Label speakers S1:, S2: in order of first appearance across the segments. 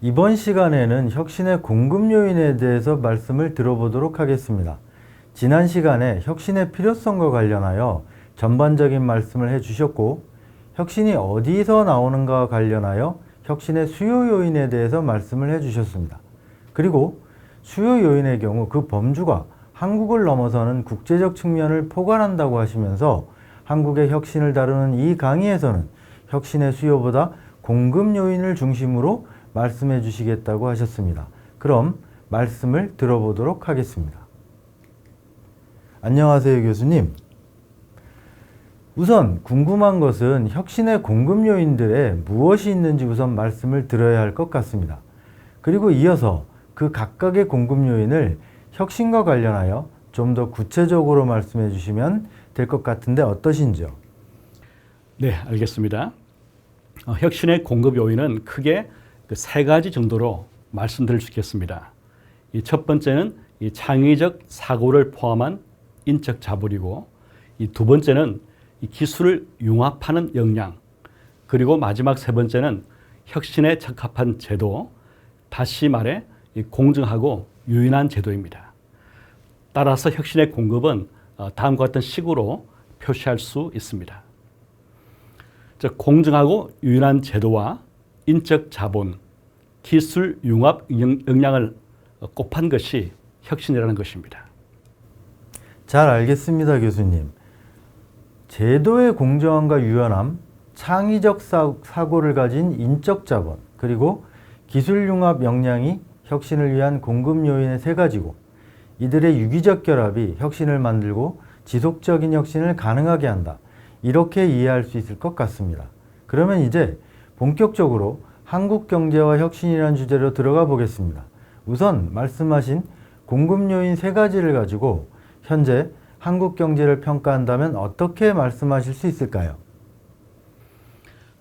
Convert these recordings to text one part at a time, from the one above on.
S1: 이번 시간에는 혁신의 공급 요인에 대해서 말씀을 들어보도록 하겠습니다. 지난 시간에 혁신의 필요성과 관련하여 전반적인 말씀을 해주셨고, 혁신이 어디서 나오는가와 관련하여 혁신의 수요 요인에 대해서 말씀을 해주셨습니다. 그리고 수요 요인의 경우 그 범주가 한국을 넘어서는 국제적 측면을 포괄한다고 하시면서 한국의 혁신을 다루는 이 강의에서는 혁신의 수요보다 공급 요인을 중심으로 말씀해 주시겠다고 하셨습니다. 그럼 말씀을 들어보도록 하겠습니다. 안녕하세요, 교수님. 우선 궁금한 것은 혁신의 공급 요인들에 무엇이 있는지 우선 말씀을 드려야 할 것 같습니다. 그리고 이어서 그 각각의 공급 요인을 혁신과 관련하여 좀 더 구체적으로 말씀해 주시면 될 것 같은데 어떠신지요?
S2: 네, 알겠습니다. 혁신의 공급 요인은 크게 세 가지 정도로 말씀드릴 수 있겠습니다. 이 첫 번째는 이 창의적 사고를 포함한 인적 자본이고, 이 두 번째는 이 기술을 융합하는 역량, 그리고 마지막 세 번째는 혁신에 적합한 제도, 다시 말해 이 공정하고 유연한 제도입니다. 따라서 혁신의 공급은 다음과 같은 식으로 표시할 수 있습니다. 즉, 공정하고 유연한 제도와 인적 자본, 기술 융합 역량을 곱한 것이 혁신이라는 것입니다.
S1: 잘 알겠습니다, 교수님. 제도의 공정함과 유연함, 창의적 사고를 가진 인적 자본, 그리고 기술 융합 역량이 혁신을 위한 공급 요인의 세 가지고, 이들의 유기적 결합이 혁신을 만들고 지속적인 혁신을 가능하게 한다. 이렇게 이해할 수 있을 것 같습니다. 그러면 이제 본격적으로 한국 경제와 혁신이라는 주제로 들어가 보겠습니다. 우선 말씀하신 공급 요인 세 가지를 가지고 현재 한국 경제를 평가한다면 어떻게 말씀하실 수 있을까요?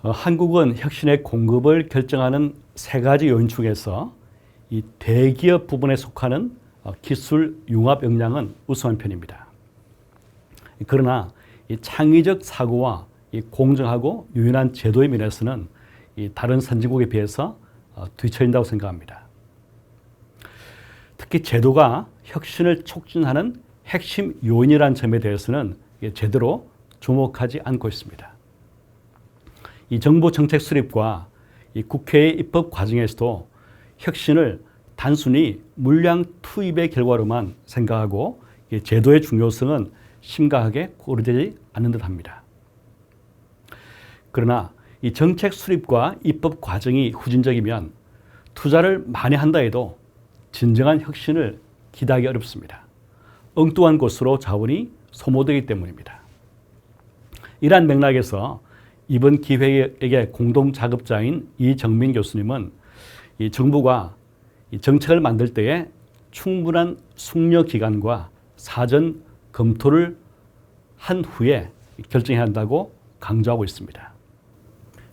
S2: 한국은 혁신의 공급을 결정하는 세 가지 요인 중에서 이 대기업 부분에 속하는 기술 융합 역량은 우수한 편입니다. 그러나 이 창의적 사고와 이 공정하고 유연한 제도의 면에서는 이 다른 선진국에 비해서 뒤처진다고 생각합니다. 특히 제도가 혁신을 촉진하는 핵심 요인이라는 점에 대해서는 제대로 주목하지 않고 있습니다. 이 정부 정책 수립과 이 국회의 입법 과정에서도 혁신을 단순히 물량 투입의 결과로만 생각하고 제도의 중요성은 심각하게 고려되지 않는 듯합니다. 그러나 이 정책 수립과 입법 과정이 후진적이면 투자를 많이 한다 해도 진정한 혁신을 기대하기 어렵습니다. 엉뚱한 곳으로 자원이 소모되기 때문입니다. 이러한 맥락에서 이번 기획의 공동 작업자인 이정민 교수님은 이 정부가 이 정책을 만들 때에 충분한 숙려 기간과 사전 검토를 한 후에 결정해야 한다고 강조하고 있습니다.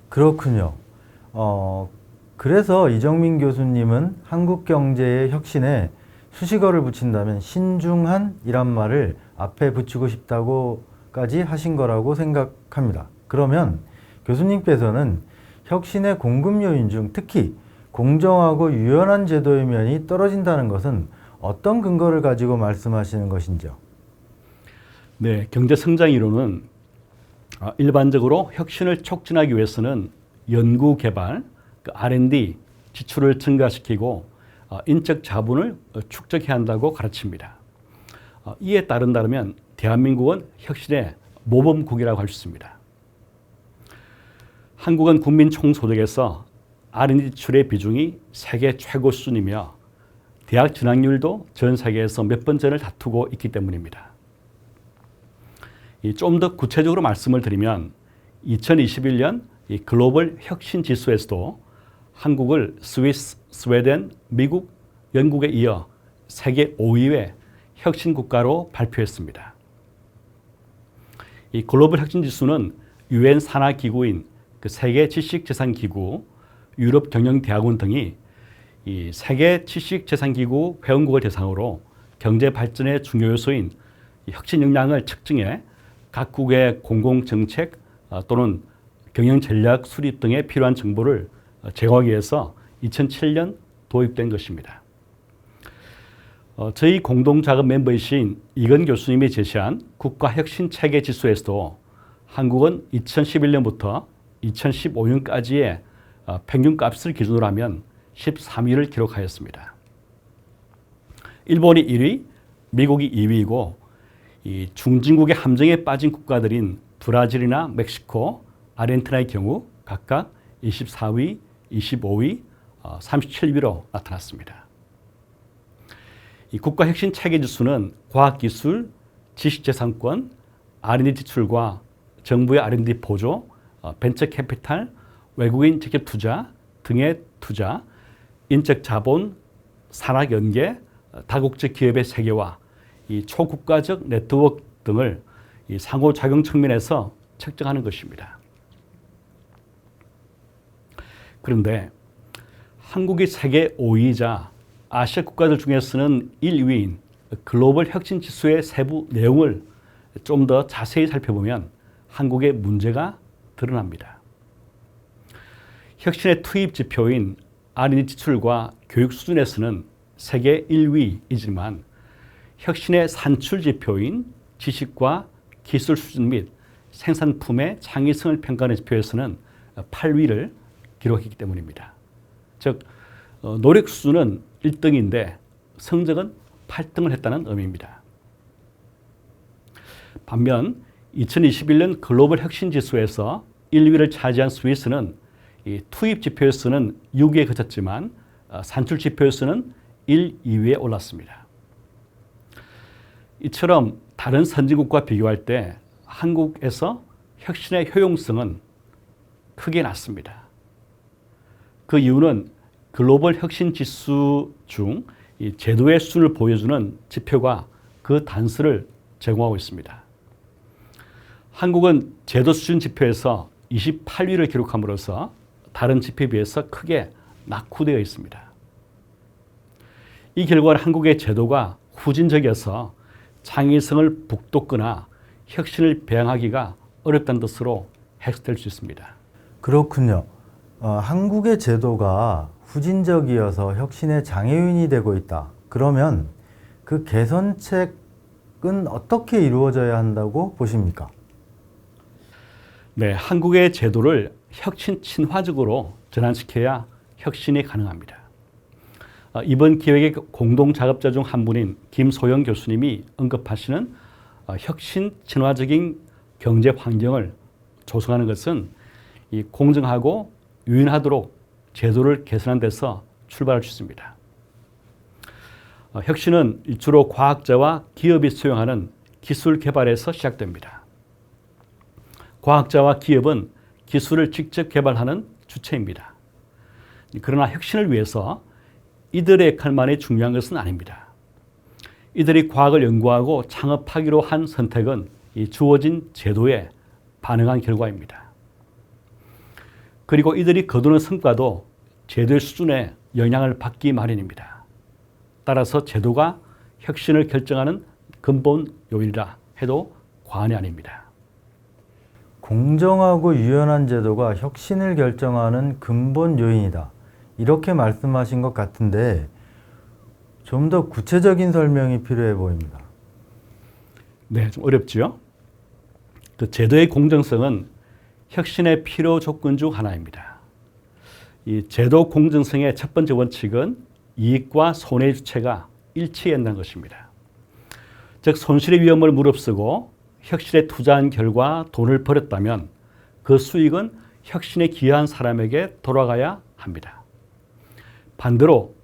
S1: 그렇군요. 그래서 이정민 교수님은 한국 경제의 혁신에 수식어를 붙인다면 신중한이란 말을 앞에 붙이고 싶다고까지 하신 거라고 생각합니다. 그러면 교수님께서는 혁신의 공급 요인 중 특히 공정하고 유연한 제도의 면이 떨어진다는 것은 어떤 근거를 가지고 말씀하시는 것인지요?
S2: 네, 경제 성장 이론은 일반적으로 혁신을 촉진하기 위해서는 연구 개발, R&D 지출을 증가시키고 인적 자본을 축적해야 한다고 가르칩니다. 이에 따른다면 대한민국은 혁신의 모범국이라고 할 수 있습니다. 한국은 국민 총소득에서 R&D 지출의 비중이 세계 최고 수준이며 대학 진학률도 전 세계에서 몇 번째를 다투고 있기 때문입니다. 좀 더 구체적으로 말씀을 드리면 2021년 이 글로벌 혁신 지수에서도 한국을 스위스, 스웨덴, 미국, 영국에 이어 세계 5위의 혁신 국가로 발표했습니다. 이 글로벌 혁신 지수는 UN 산하 기구인 그 세계 지식재산기구, 유럽 경영대학원 등이 이 세계 지식재산기구 회원국을 대상으로 경제 발전의 중요 요소인 혁신 역량을 측정해 각국의 공공정책 또는 경영 전략 수립 등에 필요한 정보를 제공하기 위해서 2007년 도입된 것입니다. 저희 공동작업 멤버이신 이건 교수님이 제시한 국가혁신체계지수에서도 한국은 2011년부터 2015년까지의 평균값을 기준으로 하면 13위를 기록하였습니다. 일본이 1위, 미국이 2위이고 이 중진국의 함정에 빠진 국가들인 브라질이나 멕시코, 아르헨티나의 경우 각각 24위, 25위, 37위로 나타났습니다. 이 국가혁신체계지수는 과학기술, 지식재산권, R&D 지출과 정부의 R&D 보조, 벤처캐피탈, 외국인 직접 투자 등의 투자, 인적 자본, 산학연계, 다국적 기업의 세계화, 이 초국가적 네트워크 등을 이 상호작용 측면에서 측정하는 것입니다. 그런데 한국이 세계 5위이자 아시아 국가들 중에서는 1위인 글로벌 혁신 지수의 세부 내용을 좀 더 자세히 살펴보면 한국의 문제가 드러납니다. 혁신의 투입 지표인 R&D 지출과 교육 수준에서는 세계 1위이지만 혁신의 산출 지표인 지식과 기술 수준 및 생산품의 창의성을 평가하는 지표에서는 8위를 기록했기 때문입니다. 즉 노력 수준은 1등인데 성적은 8등을 했다는 의미입니다. 반면 2021년 글로벌 혁신 지수에서 1위를 차지한 스위스는 이 투입 지표에서는 6위에 그쳤지만 산출 지표에서는 1, 2위에 올랐습니다. 이처럼 다른 선진국과 비교할 때 한국에서 혁신의 효용성은 크게 낮습니다. 그 이유는 글로벌 혁신 지수 중 이 제도의 수준을 보여주는 지표가 그 단서를 제공하고 있습니다. 한국은 제도 수준 지표에서 28위를 기록함으로써 다른 지표에 비해서 크게 낙후되어 있습니다. 이 결과는 한국의 제도가 후진적이어서 창의성을 북돋거나 혁신을 배양하기가 어렵다는 뜻으로 해석될 수 있습니다.
S1: 그렇군요. 한국의 제도가 후진적이어서 혁신의 장애인이 되고 있다. 그러면 그 개선책은 어떻게 이루어져야 한다고 보십니까?
S2: 네, 한국의 제도를 혁신 친화적으로 전환시켜야 혁신이 가능합니다. 이번 기획의 공동 작업자 중 한 분인 김소영 교수님이 언급하시는 혁신 친화적인 경제 환경을 조성하는 것은 이 공정하고 유연하도록 제도를 개선하는 데서 출발할 수 있습니다. 혁신은 주로 과학자와 기업이 수용하는 기술 개발에서 시작됩니다. 과학자와 기업은 기술을 직접 개발하는 주체입니다. 그러나 혁신을 위해서 이들의 역할만이 중요한 것은 아닙니다. 이들이 과학을 연구하고 창업하기로 한 선택은 이 주어진 제도에 반응한 결과입니다. 그리고 이들이 거두는 성과도 제도의 수준에 영향을 받기 마련입니다. 따라서 제도가 혁신을 결정하는 근본 요인이라 해도 과언이 아닙니다.
S1: 공정하고 유연한 제도가 혁신을 결정하는 근본 요인이다. 이렇게 말씀하신 것 같은데 좀 더 구체적인 설명이 필요해 보입니다.
S2: 네, 좀 어렵죠. 그 제도의 공정성은 혁신의 필요 조건 중 하나입니다. 이 제도 공정성의 첫 번째 원칙은 이익과 손해의 주체가 일치해야 한다는 것입니다. 즉 손실의 위험을 무릅쓰고 혁신에 투자한 결과 돈을 벌였다면 그 수익은 혁신에 기여한 사람에게 돌아가야 합니다. 반대로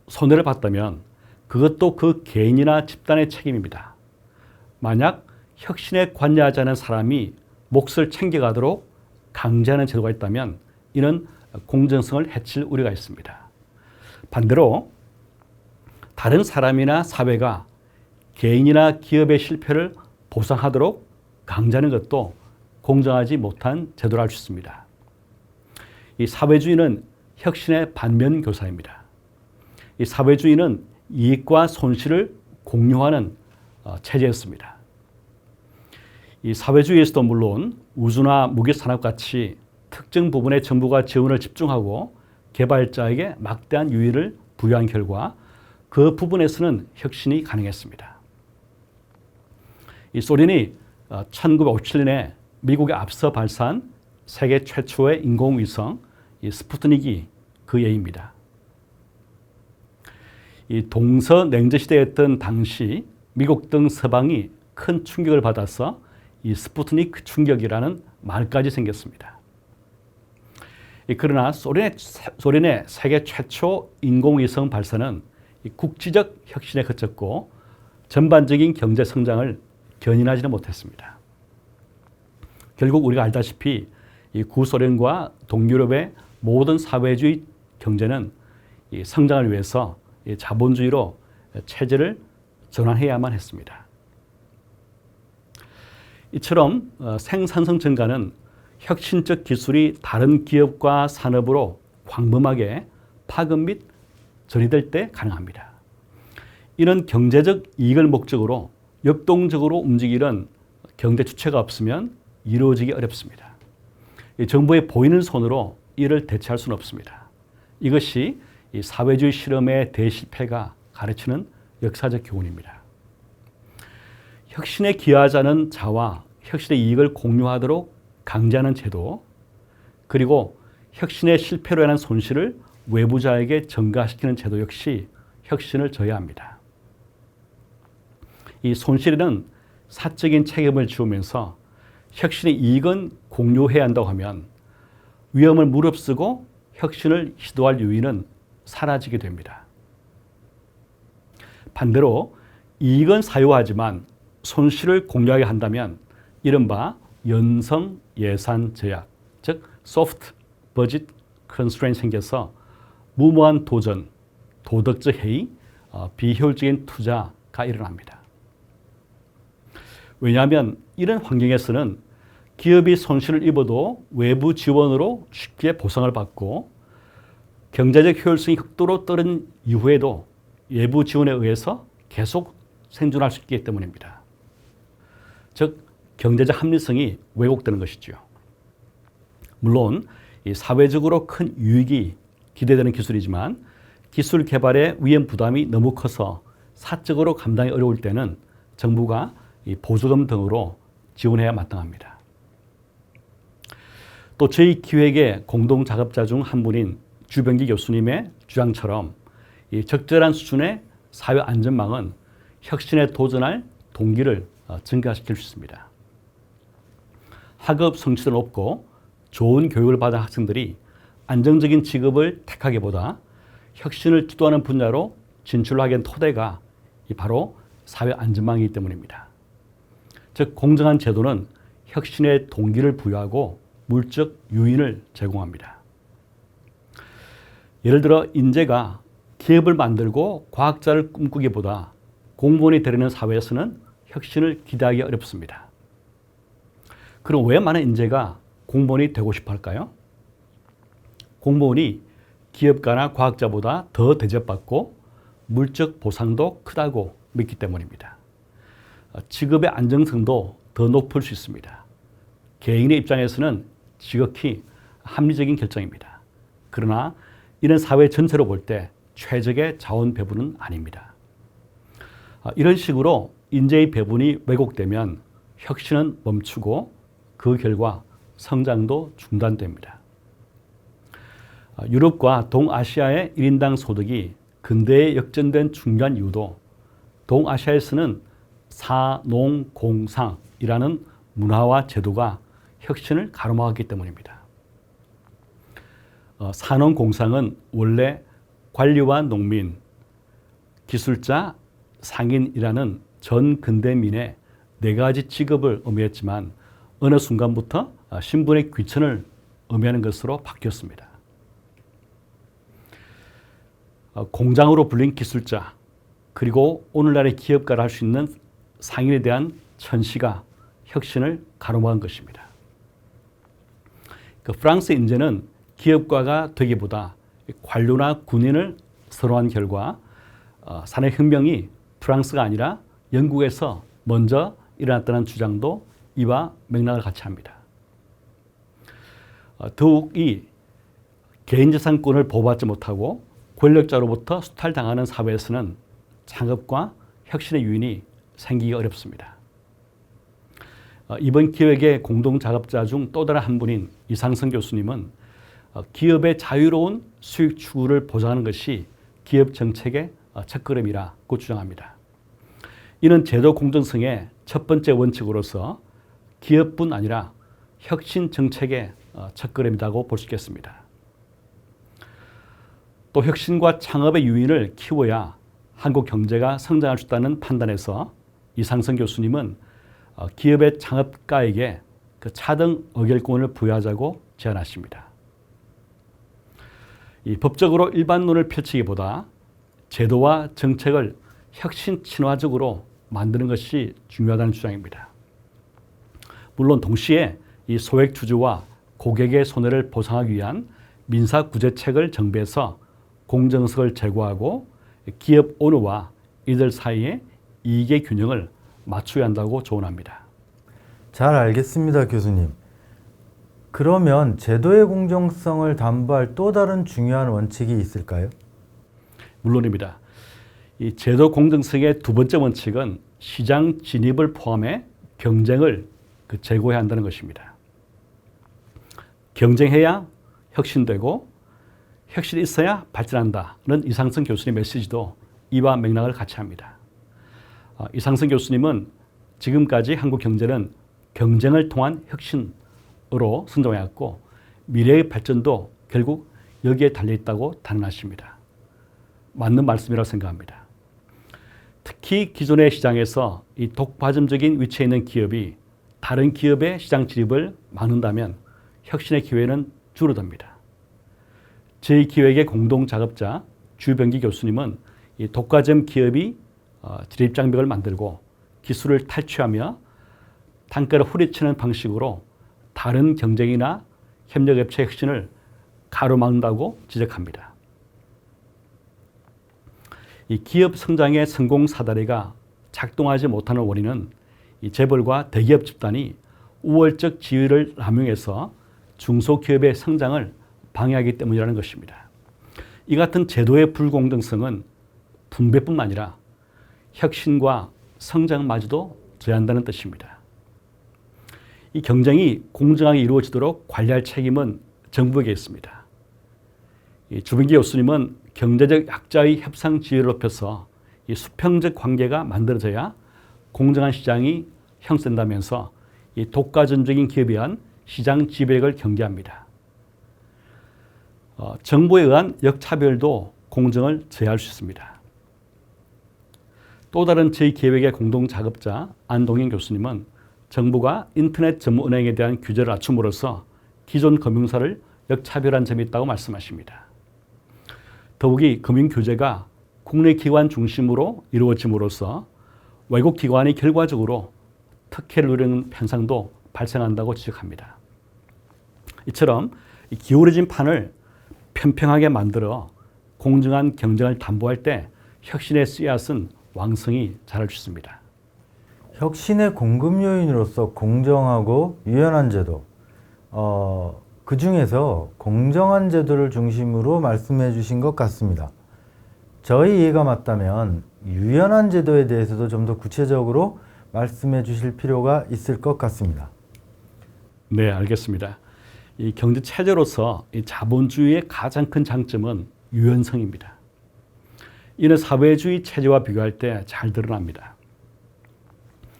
S2: 손해를 봤다면 그것도 그 개인이나 집단의 책임입니다. 만약 혁신에 관여하지 않은 사람이 몫을 챙겨가도록 강제하는 제도가 있다면 이는 공정성을 해칠 우려가 있습니다. 반대로 다른 사람이나 사회가 개인이나 기업의 실패를 보상하도록 강제하는 것도 공정하지 못한 제도라 할 수 있습니다. 이 사회주의는 혁신의 반면 교사입니다. 이 사회주의는 이익과 손실을 공유하는 체제였습니다. 이 사회주의에서도 물론 우주나 무기산업같이 특정 부분에 정부가 지원을 집중하고 개발자에게 막대한 유의를 부여한 결과 그 부분에서는 혁신이 가능했습니다. 이 소련이 1957년에 미국에 앞서 발사한 세계 최초의 인공위성 이 스푸트닉이 그 예입니다. 이 동서냉전 시대였던 당시 미국 등 서방이 큰 충격을 받아서 이 스푸트닉 충격이라는 말까지 생겼습니다. 그러나 소련의 세계 최초 인공위성 발사는 국지적 혁신에 그쳤고 전반적인 경제 성장을 견인하지는 못했습니다. 결국 우리가 알다시피 이 구소련과 동유럽의 모든 사회주의 경제는 이 성장을 위해서 이 자본주의로 체제를 전환해야만 했습니다. 이처럼 생산성 증가는 혁신적 기술이 다른 기업과 산업으로 광범하게 파급 및 전이될 때 가능합니다. 이런 경제적 이익을 목적으로 역동적으로 움직이는 경제 주체가 없으면 이루어지기 어렵습니다. 정부의 보이는 손으로 이를 대체할 수는 없습니다. 이것이 이 사회주의 실험의 대실패가 가르치는 역사적 교훈입니다. 혁신에 기여하자는 자와 혁신의 이익을 공유하도록 강제하는 제도, 그리고 혁신의 실패로 인한 손실을 외부자에게 전가시키는 제도 역시 혁신을 저해합니다. 이 손실에는 사적인 책임을 지우면서 혁신의 이익은 공유해야 한다고 하면 위험을 무릅쓰고 혁신을 시도할 유의는 사라지게 됩니다. 반대로 이익은 사유하지만 손실을 공유하게 한다면 이른바 연성 예산 제약, 즉 소프트 버짓 컨스트레인트 생겨서 무모한 도전, 도덕적 해이, 비효율적인 투자가 일어납니다. 왜냐하면 이런 환경에서는 기업이 손실을 입어도 외부 지원으로 쉽게 보상을 받고 경제적 효율성이 극도로 떨어진 이후에도 외부 지원에 의해서 계속 생존할 수 있기 때문입니다. 즉 경제적 합리성이 왜곡되는 것이죠. 물론 이 사회적으로 큰 유익이 기대되는 기술이지만 기술 개발의 위험 부담이 너무 커서 사적으로 감당이 어려울 때는 정부가 이 보조금 등으로 지원해야 마땅합니다. 또 저희 기획의 공동 작업자 중 한 분인 주병기 교수님의 주장처럼 이 적절한 수준의 사회 안전망은 혁신에 도전할 동기를 증가시킬 수 있습니다. 학업 성취도 높고 좋은 교육을 받은 학생들이 안정적인 직업을 택하기보다 혁신을 주도하는 분야로 진출하게 한 토대가 바로 사회 안전망이기 때문입니다. 즉 공정한 제도는 혁신의 동기를 부여하고 물적 유인을 제공합니다. 예를 들어 인재가 기업을 만들고 과학자를 꿈꾸기보다 공무원이 되려는 사회에서는 혁신을 기대하기 어렵습니다. 그럼 왜 많은 인재가 공무원이 되고 싶어 할까요? 공무원이 기업가나 과학자보다 더 대접받고 물적 보상도 크다고 믿기 때문입니다. 직업의 안정성도 더 높을 수 있습니다. 개인의 입장에서는 지극히 합리적인 결정입니다. 그러나 이런 사회 전체로 볼 때 최적의 자원 배분은 아닙니다. 이런 식으로 인재의 배분이 왜곡되면 혁신은 멈추고 그 결과 성장도 중단됩니다. 유럽과 동아시아의 1인당 소득이 근대에 역전된 중요한 이유도 동아시아에서는 사농공상이라는 문화와 제도가 혁신을 가로막았기 때문입니다. 산업공상은 원래 관리와 농민, 기술자, 상인이라는 전 근대민의 네 가지 직업을 의미했지만 어느 순간부터 신분의 귀천을 의미하는 것으로 바뀌었습니다. 공장으로 불린 기술자, 그리고 오늘날의 기업가를 할 수 있는 상인에 대한 천시가 혁신을 가로막은 것입니다. 프랑스 인재는 기업가가 되기보다 관료나 군인을 선호한 결과 산업혁명이 프랑스가 아니라 영국에서 먼저 일어났다는 주장도 이와 맥락을 같이 합니다. 더욱 이 개인재산권을 보호받지 못하고 권력자로부터 수탈당하는 사회에서는 창업과 혁신의 유인이 생기기 어렵습니다. 이번 기획의 공동작업자 중 또 다른 한 분인 이상성 교수님은 기업의 자유로운 수익 추구를 보장하는 것이 기업 정책의 첫걸음이라고 주장합니다. 이는 제도 공정성의 첫 번째 원칙으로서 기업뿐 아니라 혁신 정책의 첫걸음이라고 볼 수 있겠습니다. 또 혁신과 창업의 유인을 키워야 한국 경제가 성장할 수 있다는 판단에서 이상성 교수님은 기업의 창업가에게 그 차등 의결권을 부여하자고 제안하십니다. 이 법적으로 일반론을 펼치기보다 제도와 정책을 혁신 친화적으로 만드는 것이 중요하다는 주장입니다. 물론 동시에 이 소액주주와 고객의 손해를 보상하기 위한 민사구제책을 정비해서 공정성을 제고하고 기업 오너와 이들 사이의 이익의 균형을 맞춰야 한다고 조언합니다.
S1: 잘 알겠습니다, 교수님. 그러면 제도의 공정성을 담보할 또 다른 중요한 원칙이 있을까요?
S2: 물론입니다. 이 제도 공정성의 두 번째 원칙은 시장 진입을 포함해 경쟁을 제고해야 한다는 것입니다. 경쟁해야 혁신되고 혁신이 있어야 발전한다는 이상성 교수님의 메시지도 이와 맥락을 같이 합니다. 이상성 교수님은 지금까지 한국 경제는 경쟁을 통한 혁신으로 성장해왔고 미래의 발전도 결국 여기에 달려있다고 단언하십니다. 맞는 말씀이라고 생각합니다. 특히 기존의 시장에서 이 독과점적인 위치에 있는 기업이 다른 기업의 시장 진입을 막는다면 혁신의 기회는 줄어듭니다. 제2기획의 공동작업자 주병기 교수님은 이 독과점 기업이 진입장벽을 만들고 기술을 탈취하며 단가를 후려치는 방식으로 다른 경쟁이나 협력업체 혁신을 가로막는다고 지적합니다. 이 기업 성장의 성공 사다리가 작동하지 못하는 원인은 이 재벌과 대기업 집단이 우월적 지위를 남용해서 중소기업의 성장을 방해하기 때문이라는 것입니다. 이 같은 제도의 불공정성은 분배뿐만 아니라 혁신과 성장마저도 저해한다는 뜻입니다. 이 경쟁이 공정하게 이루어지도록 관리할 책임은 정부에게 있습니다. 주병기 교수님은 경제적 약자의 협상 지위를 높여서 이 수평적 관계가 만들어져야 공정한 시장이 형성된다면서 이 독과점적인 기업에 의한 시장 지배력을 경계합니다. 정부에 의한 역차별도 공정을 저해할 수 있습니다. 또 다른 제2기획의 공동작업자 안동인 교수님은 정부가 인터넷 전문은행에 대한 규제를 낮춤으로써 기존 금융사를 역차별한 점이 있다고 말씀하십니다. 더욱이 금융규제가 국내 기관 중심으로 이루어짐으로써 외국 기관이 결과적으로 특혜를 누리는 현상도 발생한다고 지적합니다. 이처럼 기울어진 판을 평평하게 만들어 공정한 경쟁을 담보할 때 혁신의 씨앗은 왕성히 자랄 수 있습니다.
S1: 혁신의 공급 요인으로서 공정하고 유연한 제도, 그 중에서 공정한 제도를 중심으로 말씀해 주신 것 같습니다. 저희 이해가 맞다면 유연한 제도에 대해서도 좀 더 구체적으로 말씀해 주실 필요가 있을 것 같습니다.
S2: 네, 알겠습니다. 이 경제 체제로서 이 자본주의의 가장 큰 장점은 유연성입니다. 이는 사회주의 체제와 비교할 때 잘 드러납니다.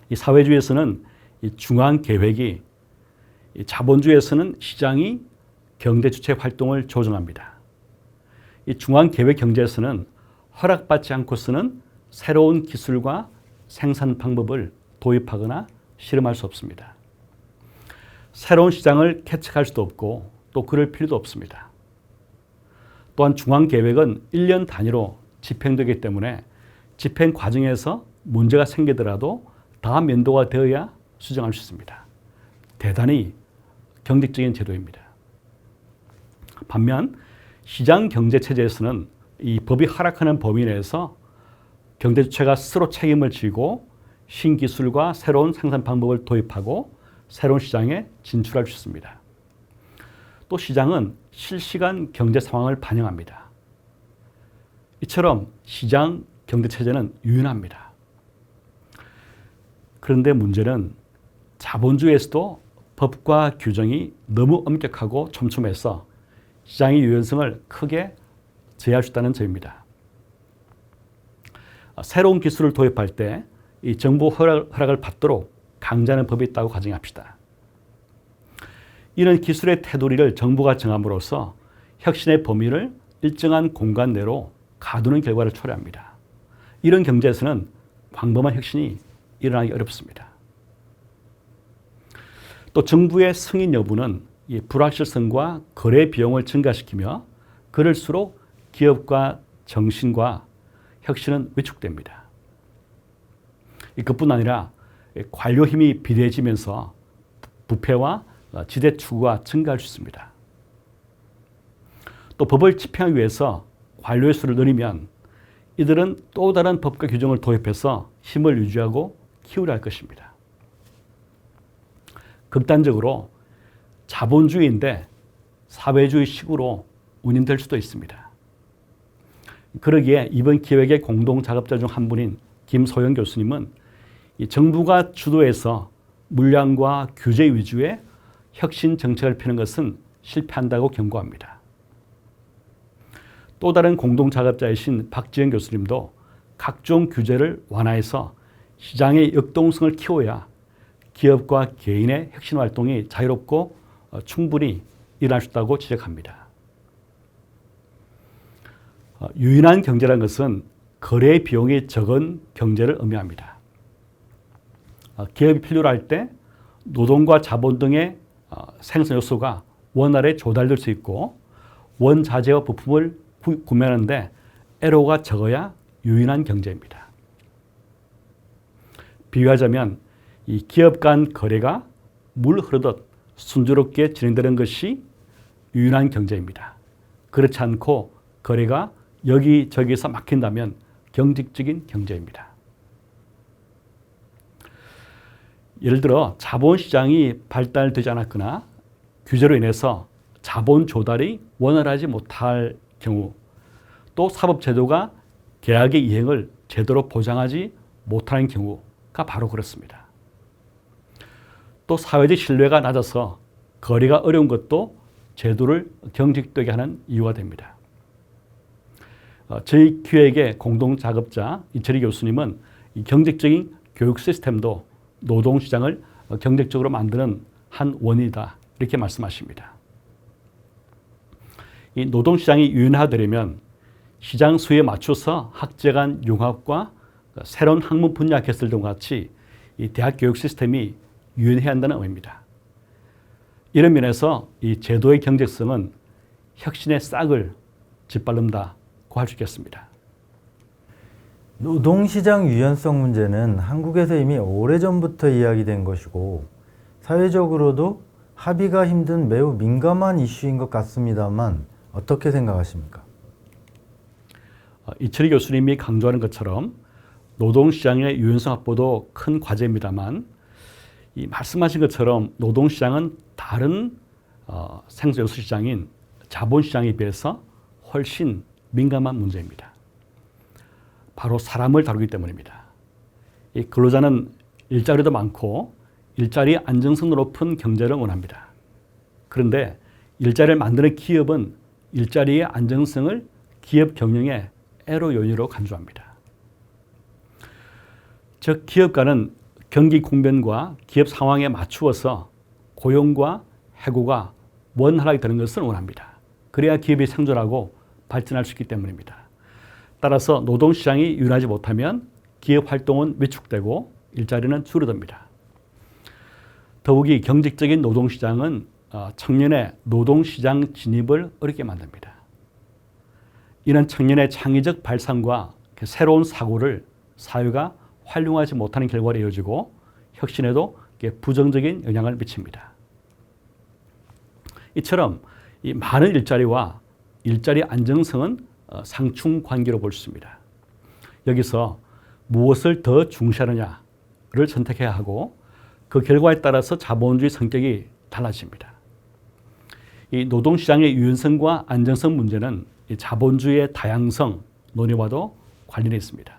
S2: 이 사회주의에서는 이 중앙 계획이, 이 자본주의에서는 시장이 경제 주체 활동을 조정합니다. 이 중앙 계획 경제에서는 허락받지 않고서는 새로운 기술과 생산 방법을 도입하거나 실험할 수 없습니다. 새로운 시장을 캐치할 수도 없고 또 그럴 필요도 없습니다. 또한 중앙 계획은 1년 단위로 집행되기 때문에 집행 과정에서 문제가 생기더라도 다 면도가 되어야 수정할 수 있습니다. 대단히 경직적인 제도입니다. 반면 시장 경제 체제에서는 이 법이 허락하는 범위 내에서 경제 주체가 스스로 책임을 지고 신기술과 새로운 생산 방법을 도입하고 새로운 시장에 진출할 수 있습니다. 또 시장은 실시간 경제 상황을 반영합니다. 이처럼 시장 경제체제는 유연합니다. 그런데 문제는 자본주의에서도 법과 규정이 너무 엄격하고 촘촘해서 시장의 유연성을 크게 제어할 수 있다는 점입니다. 새로운 기술을 도입할 때 이 정부 허락을 받도록 강제하는 법이 있다고 가정합시다. 이런 기술의 테두리를 정부가 정함으로써 혁신의 범위를 일정한 공간 내로 가두는 결과를 초래합니다. 이런 경제에서는 광범한 혁신이 일어나기 어렵습니다. 또 정부의 승인 여부는 이 불확실성과 거래 비용을 증가시키며 그럴수록 기업과 정신과 혁신은 위축됩니다. 그뿐 아니라 관료 힘이 비대해지면서 부패와 지대 추구가 증가할 수 있습니다. 또 법을 집행하기 위해서 관료의 수를 늘리면 이들은 또 다른 법과 규정을 도입해서 힘을 유지하고 키우려 할 것입니다. 극단적으로 자본주의인데 사회주의식으로 운영될 수도 있습니다. 그러기에 이번 기획의 공동 작업자 중 한 분인 김소영 교수님은 이 정부가 주도해서 물량과 규제 위주의 혁신 정책을 펴는 것은 실패한다고 경고합니다. 또 다른 공동 작업자이신 박지영 교수님도 각종 규제를 완화해서 시장의 역동성을 키워야 기업과 개인의 혁신 활동이 자유롭고 충분히 일어날 수 있다고 지적합니다. 유연한 경제라는 것은 거래 비용이 적은 경제를 의미합니다. 기업이 필요로 할 때 노동과 자본 등의 생산 요소가 원활하게 조달될 수 있고 원자재와 부품을 구매하는데 애로가 적어야 유연한 경제입니다. 비유하자면 이 기업 간 거래가 물 흐르듯 순조롭게 진행되는 것이 유연한 경제입니다. 그렇지 않고 거래가 여기저기서 막힌다면 경직적인 경제입니다. 예를 들어 자본시장이 발달되지 않았거나 규제로 인해서 자본 조달이 원활하지 못할 경우, 또 사법제도가 계약의 이행을 제대로 보장하지 못하는 경우가 바로 그렇습니다. 또 사회적 신뢰가 낮아서 거래가 어려운 것도 제도를 경직되게 하는 이유가 됩니다. 저희 기획의 공동작업자 이철희 교수님은 이 경직적인 교육 시스템도 노동시장을 경제적으로 만드는 한 원인이다 이렇게 말씀하십니다. 이 노동시장이 유연화되려면 시장 수요에 맞춰서 학제 간 융합과 새로운 학문 분야 개설 등과 같이 이 대학 교육 시스템이 유연해야 한다는 의미입니다. 이런 면에서 이 제도의 경제성은 혁신의 싹을 짓밟는다고 할 수 있겠습니다.
S1: 노동시장 유연성 문제는 한국에서 이미 오래전부터 이야기된 것이고 사회적으로도 합의가 힘든 매우 민감한 이슈인 것 같습니다만 어떻게 생각하십니까?
S2: 이철희 교수님이 강조하는 것처럼 노동시장의 유연성 확보도 큰 과제입니다만 이 말씀하신 것처럼 노동시장은 다른 생산 요소 시장인 자본시장에 비해서 훨씬 민감한 문제입니다. 바로 사람을 다루기 때문입니다. 이 근로자는 일자리도 많고 일자리 안정성도 높은 경제를 원합니다. 그런데 일자리를 만드는 기업은 일자리의 안정성을 기업 경영의 애로 요인으로 간주합니다. 즉 기업가는 경기 국면과 기업 상황에 맞추어서 고용과 해고가 원활하게 되는 것을 원합니다. 그래야 기업이 생존하고 발전할 수 있기 때문입니다. 따라서 노동시장이 유연하지 못하면 기업 활동은 위축되고 일자리는 줄어듭니다. 더욱이 경직적인 노동시장은 청년의 노동시장 진입을 어렵게 만듭니다. 이는 청년의 창의적 발상과 새로운 사고를 사회가 활용하지 못하는 결과로 이어지고 혁신에도 부정적인 영향을 미칩니다. 이처럼 이 많은 일자리와 일자리 안정성은 상충 관계로 볼 수 있습니다. 여기서 무엇을 더 중시하느냐를 선택해야 하고 그 결과에 따라서 자본주의 성격이 달라집니다. 이 노동시장의 유연성과 안정성 문제는 이 자본주의의 다양성 논의와도 관련이 있습니다.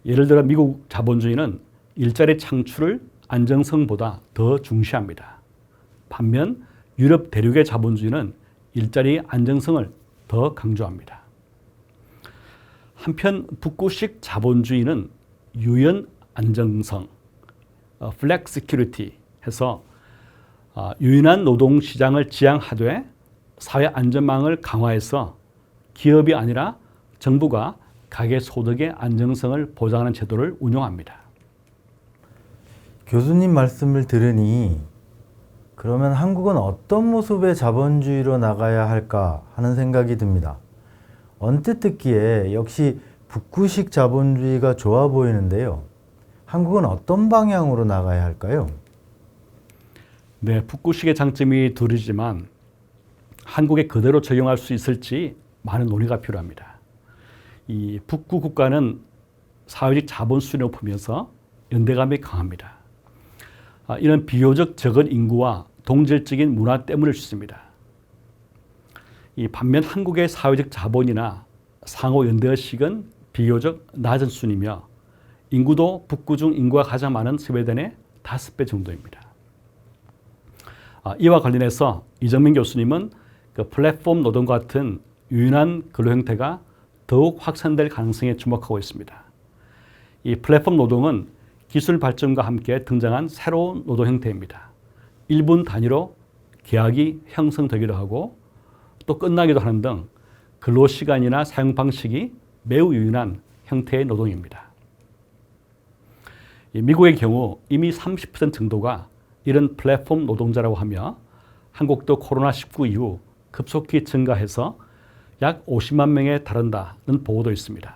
S2: 예를 들어 미국 자본주의는 일자리 창출을 안정성보다 더 중시합니다. 반면 유럽 대륙의 자본주의는 일자리 안정성을 더 강조합니다. 한편 북구식 자본주의는 유연 안정성, 플렉시큐리티 해서 유연한 노동시장을 지향하되 사회 안전망을 강화해서 기업이 아니라 정부가 가계 소득의 안정성을 보장하는 제도를 운영합니다.
S1: 교수님 말씀을 들으니 그러면 한국은 어떤 모습의 자본주의로 나가야 할까 하는 생각이 듭니다. 언뜻 듣기에 역시 북구식 자본주의가 좋아 보이는데요. 한국은 어떤 방향으로 나가야 할까요?
S2: 네, 북구식의 장점이 둘이지만 한국에 그대로 적용할 수 있을지 많은 논의가 필요합니다. 이 북구 국가는 사회적 자본 수준이 높으면서 연대감이 강합니다. 이런 비교적 적은 인구와 동질적인 문화 때문일 수 있습니다. 이 반면 한국의 사회적 자본이나 상호 연대의식은 비교적 낮은 수준이며 인구도 북구 중 인구가 가장 많은 스웨덴의 5배 정도입니다. 이와 관련해서 이정민 교수님은 그 플랫폼 노동과 같은 유연한 근로 형태가 더욱 확산될 가능성에 주목하고 있습니다. 이 플랫폼 노동은 기술 발전과 함께 등장한 새로운 노동 형태입니다. 1분 단위로 계약이 형성되기도 하고 또 끝나기도 하는 등 근로시간이나 사용 방식이 매우 유연한 형태의 노동입니다. 미국의 경우 이미 30% 정도가 이런 플랫폼 노동자라고 하며 한국도 코로나19 이후 급속히 증가해서 약 50만 명에 달한다는 보고도 있습니다.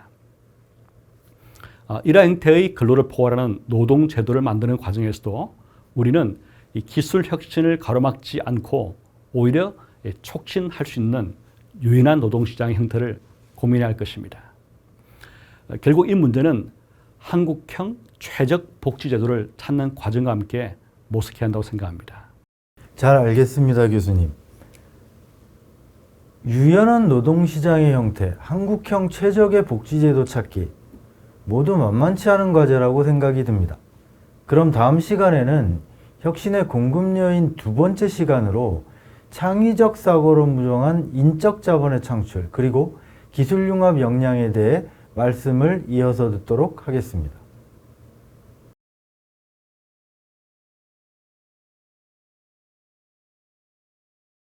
S2: 이러한 형태의 근로를 포괄하는 노동 제도를 만드는 과정에서도 우리는 이 기술 혁신을 가로막지 않고 오히려 촉진할 수 있는 유연한 노동시장의 형태를 고민해야 할 것입니다. 결국 이 문제는 한국형 최적 복지제도를 찾는 과정과 함께 모색해야 한다고 생각합니다.
S1: 잘 알겠습니다, 교수님. 유연한 노동시장의 형태, 한국형 최적의 복지제도 찾기 모두 만만치 않은 과제라고 생각이 듭니다. 그럼 다음 시간에는 혁신의 공급녀인 두 번째 시간으로 창의적 사고로 무정한 인적 자본의 창출 그리고 기술 융합 역량에 대해 말씀을 이어서 듣도록 하겠습니다.